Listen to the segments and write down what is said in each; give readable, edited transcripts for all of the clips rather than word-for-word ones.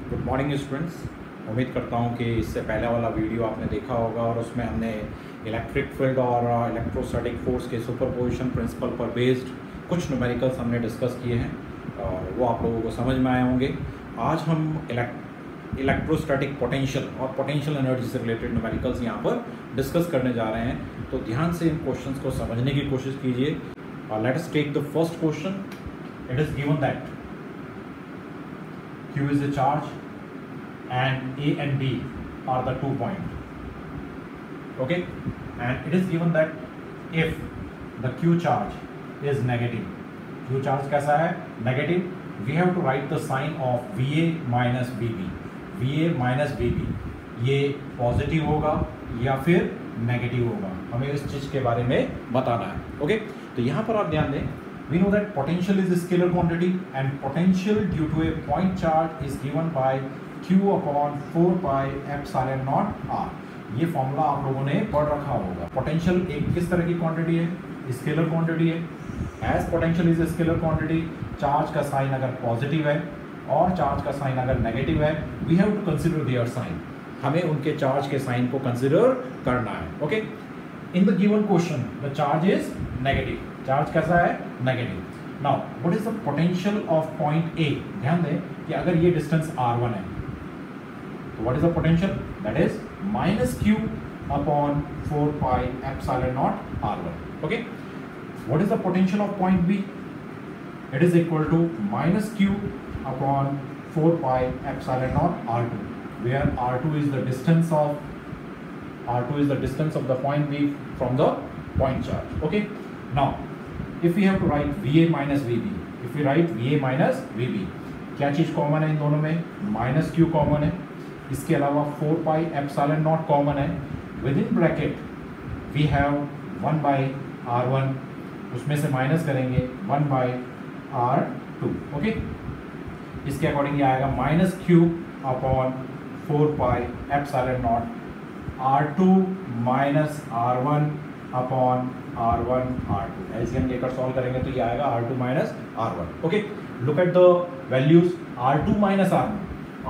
Good morning students. उम्मीद करता हूँ कि इससे पहले वाला वीडियो आपने देखा होगा और उसमें हमने इलेक्ट्रिक फील्ड और इलेक्ट्रोस्टैटिक फोर्स के सुपरपोजिशन प्रिंसिपल पर बेस्ड कुछ न्यूमेरिकल्स हमने डिस्कस किए हैं और वो आप लोगों को समझ में आए होंगे। आज हम इलेक्ट्रोस्टैटिक पोटेंशियल और पोटेंशियल एनर्जी से रिलेटेड न्यूमेरिकल्स यहाँ पर डिस्कस करने जा रहे हैं, तो ध्यान से इन क्वेश्चंस को समझने की कोशिश कीजिए। Let us take the first question. It is given that Q is a charge and A and B are the 2 points. Okay, and it is given that if the Q charge is negative, Q charge कैसा है? Negative. We have to write the sign of VA minus VB. VA minus VB ये positive होगा या फिर negative होगा, हमें इस चीज के बारे में बताना है। ओके, तो यहाँ पर आप ध्यान दें। We know that potential is a scalar quantity and potential due to a point charge is given by Q upon 4 pi epsilon naught R। ये फॉर्मूला आप लोगों ने पढ़ रखा होगा। पोटेंशियल एक किस तरह की क्वांटिटी है? स्केलर क्वांटिटी है। As potential is scalar quantity, charge का साइन अगर पॉजिटिव है और चार्ज का साइन अगर नेगेटिव है, we have to consider their sign. हमें उनके चार्ज के साइन को कंसिडर करना है। Okay, in the given question the charge is negative. Charge कैसा है? Negative. Now what is the potential of point A? ध्यान दें कि अगर ये डिस्टेंस r1 है तो what is the potential? That is minus q upon 4 pi epsilon naught r1। Okay, what is the potential of point B? It is equal to minus q upon 4 pi epsilon naught r2, where r2 is the distance of the point b from the point charge. Okay, now if we have to write VA minus VB, if we write VA minus VB, क्या चीज़ common है इन दोनों में? Minus Q common है, इसके अलावा 4 pi epsilon naught common है। Within bracket we have 1 by R1, उसमें से माइनस करेंगे 1 बाई R2। ओके, इसके अकॉर्डिंग ये आएगा minus Q upon 4 pi epsilon naught R2 minus R1 upon R1 R2। LCM लेकर सॉल्व करेंगे तो ये आएगा R2 minus R1। Okay, look at the values. R2 minus R1,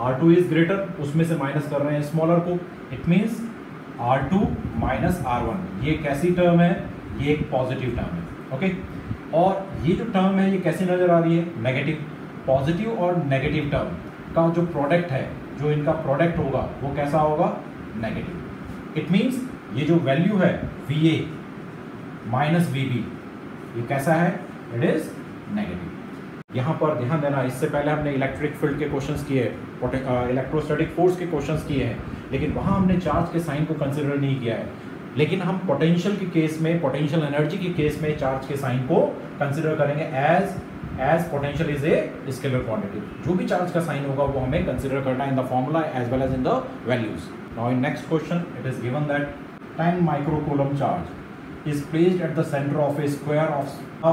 R2 is greater, उसमें से माइनस कर रहे हैं स्मॉलर को। It means R2 minus R1। ये कैसी टर्म है? ये एक पॉजिटिव टर्म है। ओके, और ये जो टर्म है ये कैसी नजर आ रही है? नेगेटिव। पॉजिटिव और नेगेटिव टर्म का जो प्रोडक्ट है, जो इनका प्रोडक्ट होगा वो कैसा होगा? नेगेटिव। इट मीन्स ये जो वैल्यू है VA माइनस VB, ये कैसा है? It is negative. यहाँ पर ध्यान देना, इससे पहले हमने इलेक्ट्रिक फील्ड के क्वेश्चंस किए, इलेक्ट्रोस्टैटिक फोर्स के क्वेश्चंस किए हैं, लेकिन वहाँ हमने चार्ज के साइन को कंसिडर नहीं किया है। लेकिन हम पोटेंशियल के केस में, पोटेंशियल एनर्जी के केस में चार्ज के साइन को कंसिडर करेंगे as potential is a scalar quantity. जो भी चार्ज का साइन होगा वो हमें कंसिडर करना in the formula as well as in the values. Now in next question it is given that 10 microcoulomb charge is placed at the center of a square of. Now,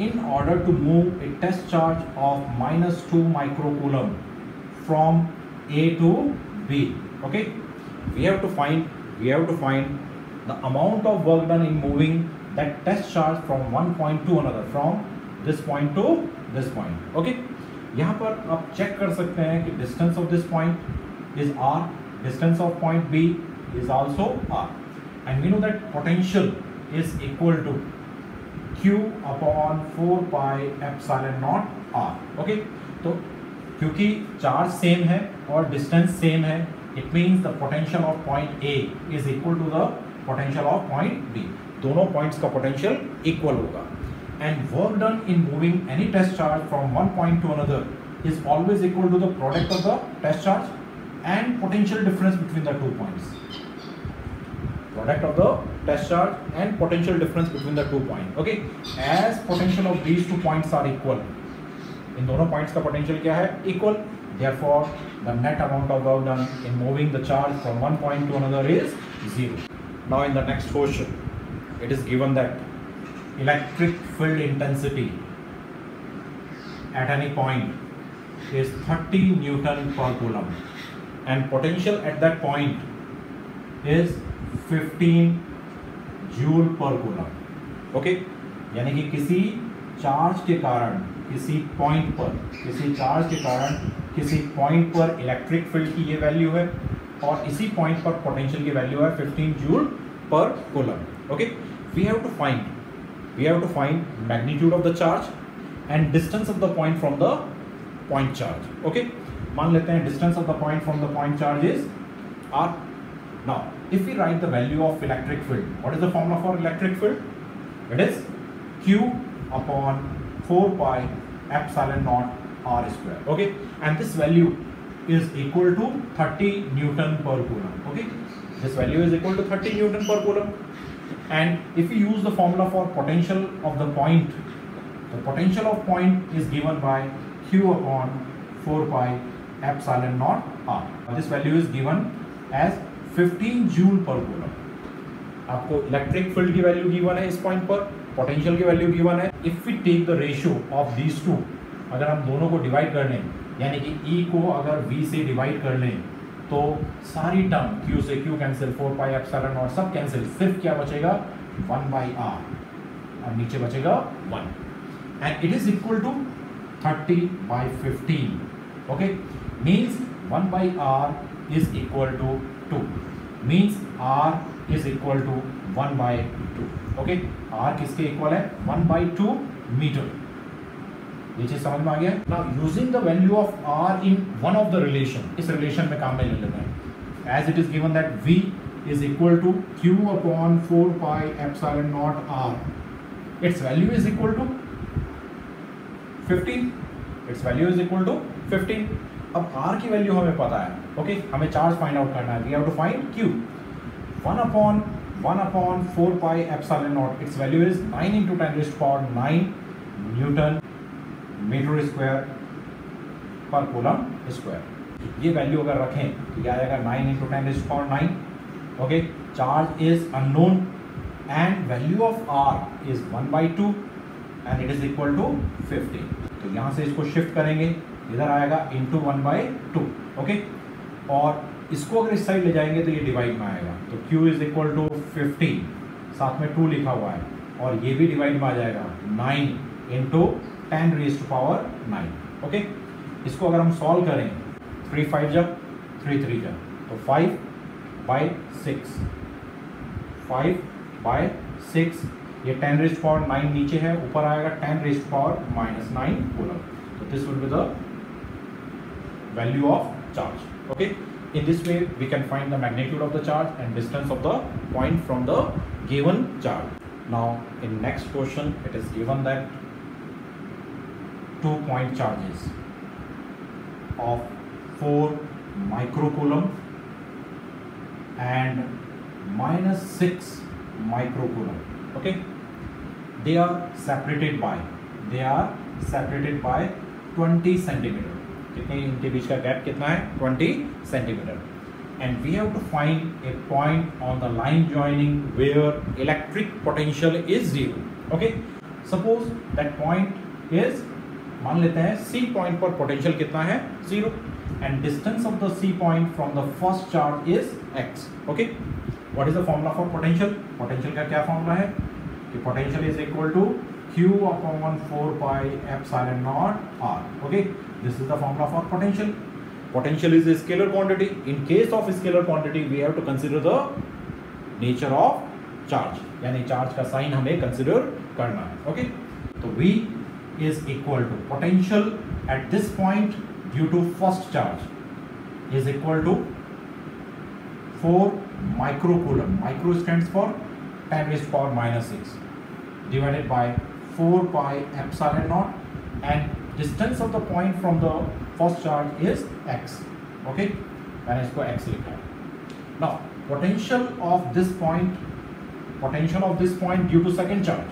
in order to move a test charge of minus 2 microcoulomb from A to B, okay, we have to find the amount of work done in moving that test charge from one point to another, from this point to this point. Okay, यहाँ पर आप check कर सकते हैं कि distance of this point is r, distance of point B is also r. And we know that potential is equal to Q upon 4 pi epsilon naught R. Okay, तो क्योंकि charge same है और distance same है, it means the potential of point A is equal to the potential of point B। दोनों points का potential equal होगा। And work done in moving any test charge from one point to another is always equal to the product of the test charge and potential difference between the two points. Product of the test charge and potential difference between the 2 points. Okay, as potential of these 2 points are equal, इन दोनों points का potential क्या है? Equal. Therefore, the net amount of work done in moving the charge from one point to another is 0. Now, in the next question, it is given that electric field intensity at any point is 30 Newton per coulomb, and potential at that point is 15 joule per coulomb. Okay, यानी कि किसी charge के कारण, किसी point पर, किसी charge के कारण किसी पॉइंट पर इलेक्ट्रिक फील्ड की ये वैल्यू है और इसी पॉइंट पर पोटेंशियल की वैल्यू है 15 joule per coulomb. Okay, we have to find magnitude of the charge and distance of the point from the point charge. Okay, मान लेते हैं distance of the point from the point charge is r. Now if we write the value of electric field, what is the formula for electric field? It is q upon 4 pi epsilon naught r square. Okay, and this value is equal to 30 Newton per coulomb. Okay, this value is equal to 30 Newton per coulomb. And if we use the formula for potential of the point, the potential of point is given by q upon 4 pi epsilon naught r. This value is given as 15 joule per coulomb. आपको electric field की value given है इस point पर, potential की value given है। If we take the ratio of these two, अगर हम दोनों को डिवाइड कर लें, यानी कि E को अगर V से डिवाइड कर लें तो सारी टर्म Q से Q कैंसिल, 4 पाई एप्सिलॉन और सब कैंसिल, सिर्फ क्या बचेगा 1/r और नीचे बचेगा 1 and it is equal to 30/15। Okay, means 1/r is equal to 2, means r is equal to 1/2. okay, r किसके इक्वल है 1/2 मीटर। ये चीज समझ में आ गया। now using the value of r in one of the relation, इस relation में काम में ले लेते हैं। as it is given that v is equal to q upon 4 pi epsilon naught r, its value is equal to 15, its value is equal to 15। अब r की value हमें पता है। ओके, हमें चार्ज फाइंड आउट करना है। We have to find q 1 upon 4 pi epsilon naught, its value is 9 into 10 raised to power 9 newton metre square पर coulomb square. ये वैल्यू अगर रखें तो ये आएगा 9 into 10 raised to power 9। Okay, charge is unknown and value of r is 1/2 and it is equal to 15। तो यहाँ से इसको शिफ्ट करेंगे, इधर आएगा इंटू 1/2। ओके, और इसको अगर इस साइड ले जाएंगे तो ये डिवाइड में आएगा, तो Q इज इक्वल टू 15, साथ में 2 लिखा हुआ है, और ये भी डिवाइड में आ जाएगा 9 into 10 raise to power 9। Okay, इसको अगर हम सॉल्व करें 3 5 जब 3 3 जब, तो 5/6, 5/6, ये 10 रेज़ टू पावर 9 नीचे है, ऊपर आएगा 10 रेज़ टू पावर -9 कूलम। तो this will be the value of charge। okay, in this way we can find the magnitude of the charge and distance of the point from the given charge। now in next question it is given that 2 point charges of 4 microcoulomb and -6 microcoulomb। okay, they are separated by 20 centimeter। कितने इनके बीच का gap कितना है 20 centimetre. And we have to find a point on the line joining where electric potential is 0। Okay, suppose that point is, मान लेते हैं C point पर potential कितना है 0 and distance of the C point from the first charge is x। Okay, what is the formula for potential? Potential का क्या formula है कि potential is equal to q upon 4 pi epsilon naught r। okay, this is the formula for potential। potential is a scalar quantity। in case of scalar quantity we have to consider the nature of charge, यानी charge का sign हमें consider करना है। Okay, तो v is equal to potential at this point due to first charge is equal to 4 microcoulomb, micro stands for 10 raised to power -6, divided by 4 pi epsilon naught and distance of the point from the first charge is x। okay, मैंने इसको x लिखा है। now potential of this point due to second charge,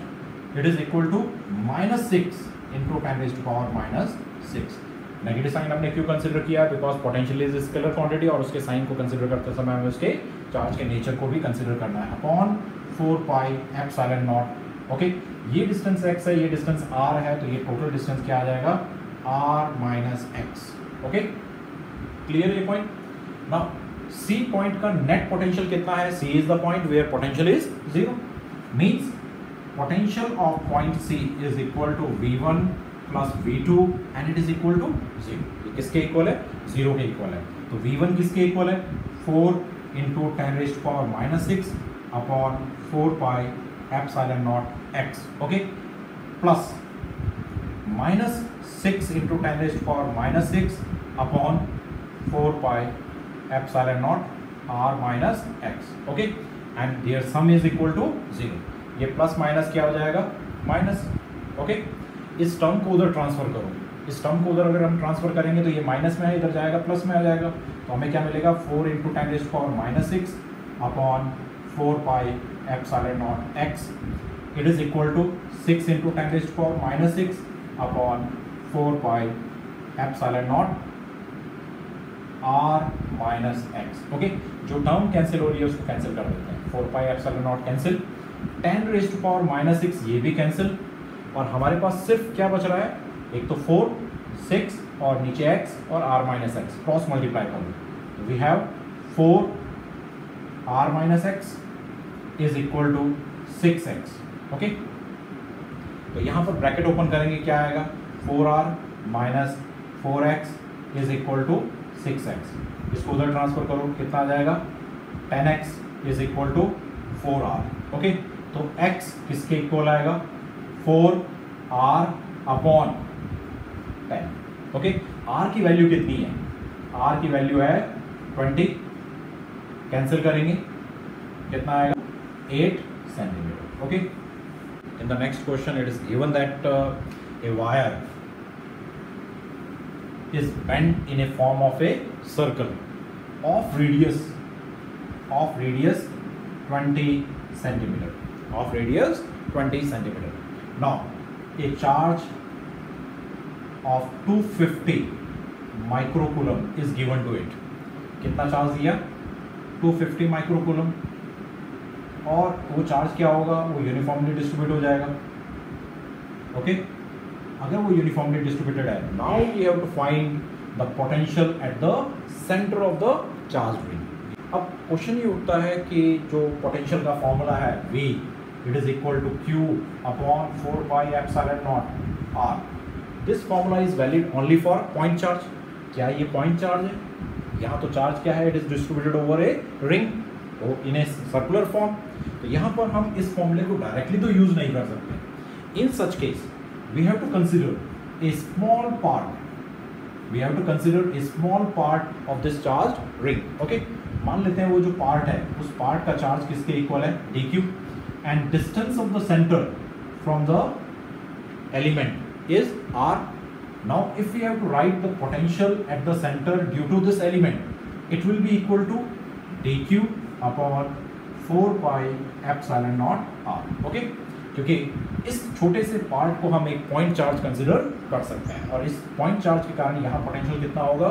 it is equal to -6 into 10 raised to power -6। Negative sign हमने क्यों consider किया? Because potential is scalar quantity और उसके sign को कंसिडर करते समय हमें उसके चार्ज के नेचर को भी कंसिडर करना है। Upon 4 pi epsilon not. Okay, ये डिस्टेंस x है, ये डिस्टेंस r है, तो ये टोटल डिस्टेंस क्या आ जाएगा r minus x. Okay, clear ये पॉइंट? नाउ C पॉइंट का नेट पोटेंशियल कितना है? C is the point where potential is 0, means potential of point C is equal to V1 plus V2 and it is equal to 0। ये किसके equal है? 0 के equal है। तो V1 किसके इक्वल है? 4 into 10⁻⁻6 upon 4 pi epsilon naught x, okay, plus -6 into 10⁻⁻6 upon 4 pi epsilon naught r minus x, okay, and their sum is equal to 0। ये plus minus क्या हो जाएगा? Minus, okay. इस टर्म को उधर ट्रांसफर करो, इस टर्म को उधर अगर हम ट्रांसफर करेंगे तो ये माइनस में है, इधर जाएगा प्लस में आ जाएगा। तो हमें क्या मिलेगा? 4 into 10⁻⁻6 upon 4 pi epsilon naught x, it is equal to 6 into 10⁻⁻6 upon 4 pi epsilon naught r minus x, okay. जो टर्म कैंसिल हो रही है उसको कैंसिल कर देते हैं। 4 पाई एप्सिलॉन नॉट कैंसिल, 10⁻⁻6 ये भी कैंसिल, और हमारे पास सिर्फ क्या बच रहा है? एक तो 4, 6 और नीचे x और r minus x, cross multiply कर दो। We have 4 r minus x is equal to 6x, okay. तो यहाँ पर ब्रैकेट ओपन करेंगे, क्या आएगा? 4r minus 4x is equal to 6x। इसको उधर ट्रांसफर करो, कितना आ जाएगा? 10x is equal to 4r, okay. तो x किसके इक्वल आएगा? 4r upon 10, okay. r की वैल्यू कितनी है? r की वैल्यू है 20, कैंसिल करेंगे, कितना आएगा? 8 centimetre, okay. In the next question, it is given that a wire is bent in a form of a circle of radius 20 centimeter. Of radius 20 centimeter. Now, a charge of 250 microcoulomb is given to it. कितना charge दिया? 250 microcoulomb. और वो charge क्या होगा? वो uniformly distribute हो जाएगा, okay. अगर वो यूनिफॉर्मली डिस्ट्रीब्यूटेड है, now we have to find the potential at the centre of the charge ring. अब क्वेश्चन ये उठता है कि जो पोटेंशियल का फॉर्मूला है V, it is equal to Q upon 4 pi epsilon naught R। This formula is valid only for point charge. क्या ये पॉइंट चार्ज है? यहाँ तो चार्ज क्या है? It is distributed over a ring, तो इन ए सर्कुलर फॉर्म। तो यहाँ पर हम इस फॉर्मूले को डायरेक्टली तो यूज नहीं कर सकते। In such case we have to consider a small part, we have to consider a small part of this charge ring, okay. मान लेते हैं वो जो पार्ट है, उस पार्ट का चार्ज किसके इक्वल है? dq, and distance of the centre from the element is r। Now if we have to write the potential at the center due to this element, it will be equal to dq upon 4 pi epsilon naught r, okay? क्योंकि इस छोटे से part को हम एक point charge consider कर सकते हैं, और इस पॉइंट चार्ज के कारण यहाँ पोटेंशियल कितना होगा?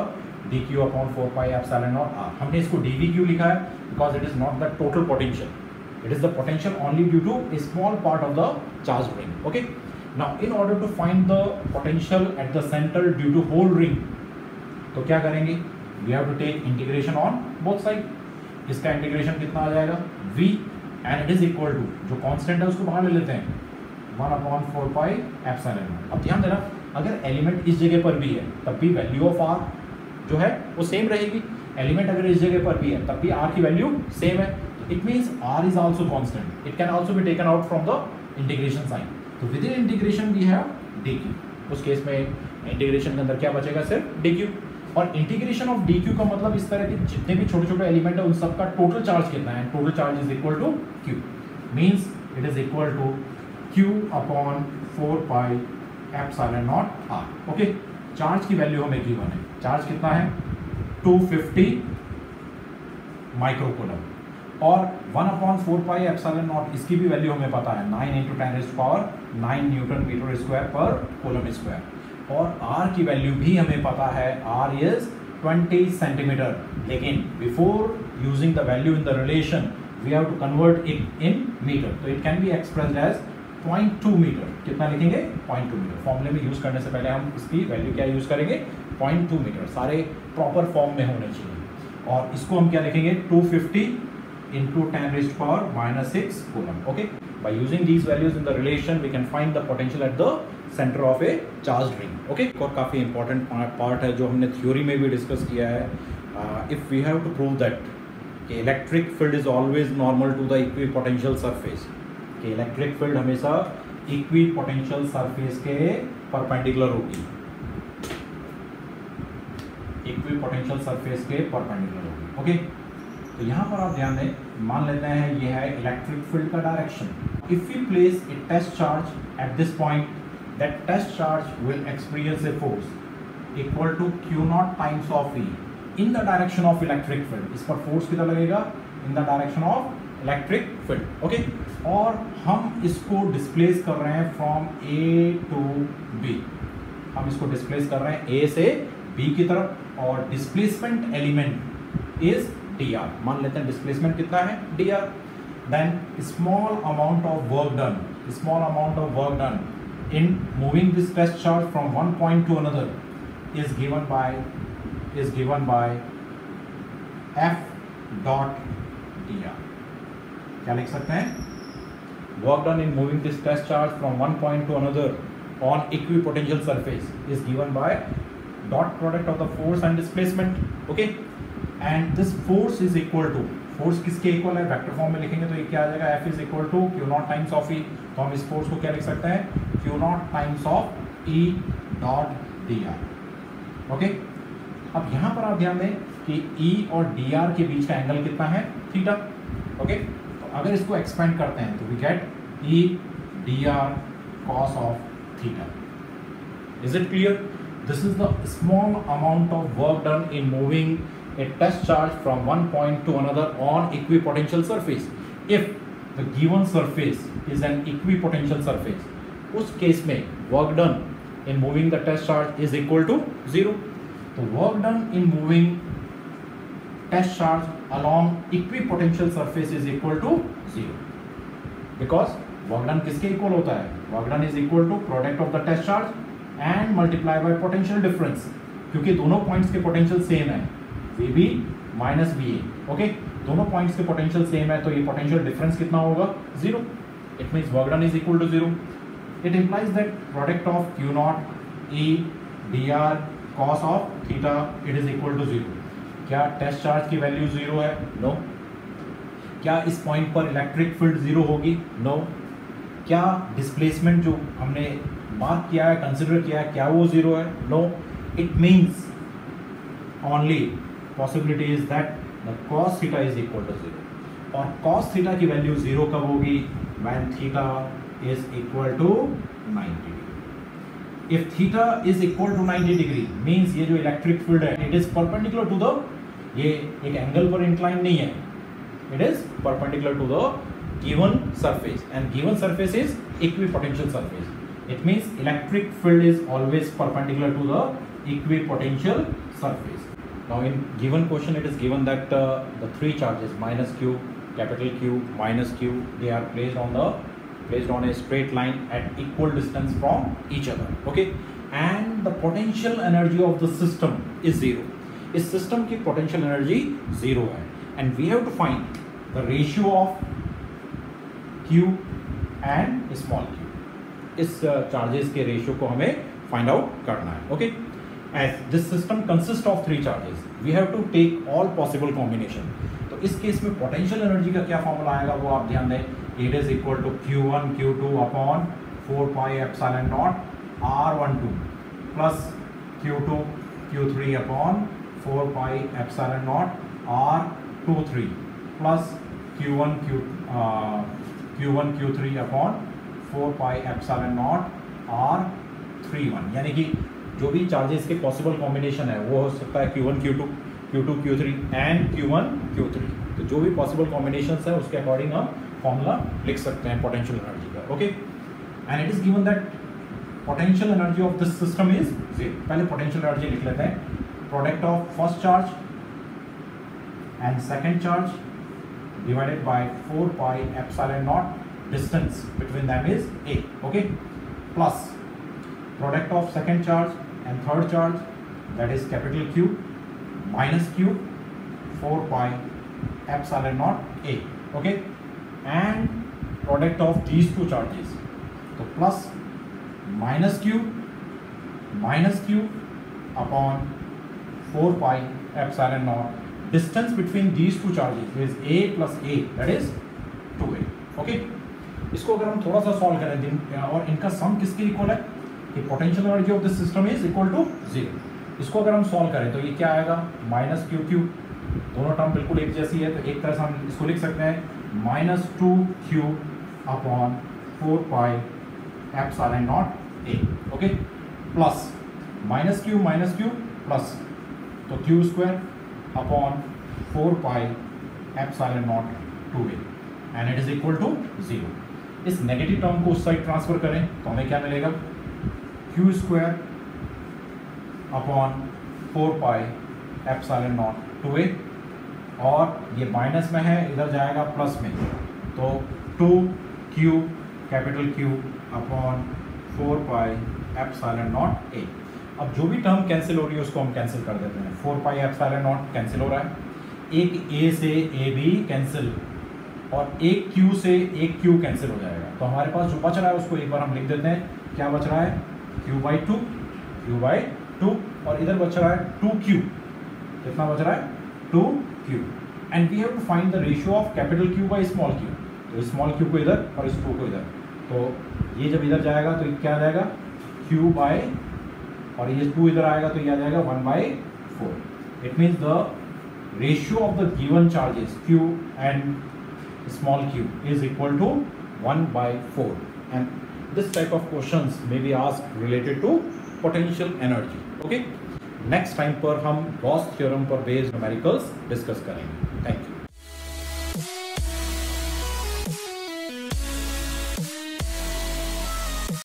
dq upon 4 pi epsilon naught r। हमने इसको dv क्यों लिखा है? Because it is not the total potential, it is the potential only due to a small part of the charge ring, okay. Now, in order to find the potential at the center due to whole ring, तो क्या करेंगे? We have to take integration on both side. इसका integration कितना आ जाएगा? V, and it is equal to, जो constant है उसको बाहर ले लेते हैं, 1/4 पाई एप्सिलॉन। अब ध्यान देना, अगर एलिमेंट इस जगह पर भी है तब भी वैल्यू ऑफ r जो है वो सेम रहेगी। एलिमेंट अगर इस जगह पर भी है तब भी r की वैल्यू सेम है। It means r is also constant, it can also be taken out from the integration sign. तो within integration we have dq। उस केस में इंटीग्रेशन के अंदर क्या बचेगा? सिर्फ dq। और इंटीग्रेशन ऑफ dq का मतलब इस तरह के जितने भी छोटे छोटे एलिमेंट है उन सबका टोटल चार्ज कितना है? Total charge is equal to q, means it is equal to q upon 4 pi epsilon naught r, okay. Charge की वैल्यू हमें गिवन है, चार्ज कितना है? 250 माइक्रोकूलम, और 1/4 पाई एप्सिलॉन नॉट इसकी भी वैल्यू हमें पता है, 9 × 10⁻⁹ न्यूटन मीटर स्क्वायर पर कूलम स्क्वायर। और r की वैल्यू भी हमें पता है, r इज 20 सेंटीमीटर। लेकिन before using the value in the relation we have to convert it in metre, तो it can be expressed as 0.2 metre. कितना लिखेंगे? 0.2 मीटर। फॉर्मूले में यूज करने से पहले हम इसकी वैल्यू क्या यूज करेंगे? 0.2 मीटर। सारे प्रॉपर फॉर्म में होने चाहिए। और इसको हम क्या लिखेंगे? 250 × 10⁻⁻6 coulomb, okay. By using these values in the relation, we can find the potential at the center of a charged ring. Okay, और काफ़ी important part है जो हमने theory में भी discuss किया है. If we have to prove that कि electric field is always normal to the equipotential surface, कि electric field हमेशा equipotential surface के perpendicular होगी, equipotential surface के perpendicular होगी. Okay, तो यहाँ पर आप ध्यान दें, मान लेते हैं ये है इलेक्ट्रिक फील्ड का direction. If we place a test charge at this point, that test charge will experience a force equal to Q naught times of E in the direction of electric field. इस पर force कितना लगेगा? In the direction of electric field. Okay, और हम इसको displace कर रहे हैं फ्रॉम A टू B. हम इसको डिस्प्लेस कर रहे हैं A से B की तरफ, और डिस्प्लेसमेंट एलिमेंट इज dr. मान लेते हैं डिस्प्लेसमेंट कितना है? dr. Then small amount of work done in moving this test charge from one point to another is given by F dot dr. क्या लिख सकते हैं? Work done in moving this test charge from one point to another on equipotential surface is given by dot product of the force and displacement. Okay, and this force is equal to, force किसके equal है? Vector form में लिखेंगे तो ये क्या आ जाएगा? F is equal to Q naught times of E. तो हम इस फोर्स को क्या लिख सकते हैं? Q naught times of E dot dr. Okay, अब यहाँ पर आप ध्यान दें कि E और dr के बीच का एंगल कितना है? थीटा. ओके, तो अगर इसको एक्सपेंड करते हैं तो we get E dr cos of theta. Is it clear? This is the small amount of work done in moving a test charge from one point to another on equipotential surface. If the given surface is an equipotential surface, उस case में work done in moving the test charge is equal to 0. तो work done in moving test charge along equipotential surface is equal to 0. Because work done किसके equal होता है? Work done is equal to product of the test charge and multiply by potential difference, क्योंकि दोनों points के potential same है, VB minus VA. Okay, दोनों points के potential same है, तो ये पोटेंशियल डिफरेंस कितना होगा? 0. It means work done is equal to 0. It implies that product of Q naught E dr cos of theta it is equal to 0. क्या test charge की value 0 है? No. क्या इस पॉइंट पर इलेक्ट्रिक फील्ड 0 होगी? No. क्या displacement जो हमने मार्क किया है, कंसिडर किया है, क्या वो 0 है? No. It means only possibility is that the cos theta is equal to 0. और cos थीटा की वैल्यू 0 कब होगी? When theta is equal to 90 degree. If theta is equal to 90 degree means ये जो इलेक्ट्रिक फील्ड है it is perpendicular to the, ये एक angle पर इंक्लाइन नहीं है, it is perpendicular to the given surface, and given surface is equipotential surface. It means electric field is always perpendicular to the equipotential surface. Now in given question it is given that the three charges minus Q, capital Q, minus Q, they are placed on a straight line at equal distance from each other. Okay, and the potential energy of the system is 0. इस system की potential energy 0 है, and we have to find the ratio of Q and small q. इस charges के ratio को हमें find out करना है. Okay, as this system consist of 3 charges we have to take all possible combination. तो इस case में potential energy का क्या फॉर्मूला आएगा वो आप ध्यान दें. It is equal to Q1 Q2 upon 4 pi epsilon naught R12 plus Q2 Q3 upon 4 pi epsilon naught R23 plus Q1 Q3 upon 4 pi epsilon naught R31. यानी कि जो भी चार्जेस के पॉसिबल कॉम्बिनेशन है वो हो सकता है Q1 Q2 Q2 Q3 and Q1 Q3. तो जो भी पॉसिबल कॉम्बिनेशन है उसके अकॉर्डिंग हम फॉर्मूला लिख सकते हैं पोटेंशियल एनर्जी का. Okay, and it is given that potential energy of this system is 0. पहले पोटेंशियल एनर्जी लिख लेते हैं. Product of first charge and second charge divided by 4 pi epsilon not, distance between them is a. Okay, plus product of second charge and third charge, that is capital Q minus Q 4 pi epsilon naught a. Okay, and product of these two charges, तो plus minus Q upon 4 pi epsilon naught distance between these two charges is a plus a, that is 2a। Okay, इसको अगर हम थोड़ा सा solve करें और इनका सम किसके इक्वल है, कि potential energy of this system is equal to 0। इसको अगर हम सॉल्व करें तो ये क्या आएगा, माइनस क्यू क्यू, दोनों टर्म बिल्कुल एक जैसी है, तो एक तरह से हम इसको लिख सकते हैं minus 2q upon 4 pi epsilon naught a। Okay, plus minus Q plus, तो Q square upon 4 pi epsilon naught 2a and it is equal to 0। इस नेगेटिव टर्म को उस साइड ट्रांसफर करें तो हमें क्या मिलेगा, Q square upon 4 pi epsilon naught 2a, और ये माइनस में है, इधर जाएगा प्लस में, तो 2q capital Q upon 4 pi epsilon naught a। अब जो भी टर्म कैंसिल हो रही है उसको हम कैंसिल कर देते हैं। 4 पाई एप्सिलॉन नॉट कैंसिल हो रहा है, एक a से a भी कैंसिल, और एक q से एक q कैंसिल हो जाएगा। तो हमारे पास जो बच रहा है उसको एक बार हम लिख देते हैं, क्या बच रहा है, q बाई टू, और इधर बच रहा है 2q, कितना बच रहा है 2q, and we have to find the ratio of capital Q by small q। तो स्मॉल q को इधर और इस 2 को इधर, तो ये जब इधर जाएगा तो क्या आ जाएगा q बाई, और ये 2 इधर आएगा तो ये आ जाएगा 1/4। It means the ratio of the given charges q and small q is equal to 1/4, and this type of questions may be asked related to potential energy। okay, next time पर हम Gauss theorem पर based numericals discuss करेंगे। Thank you.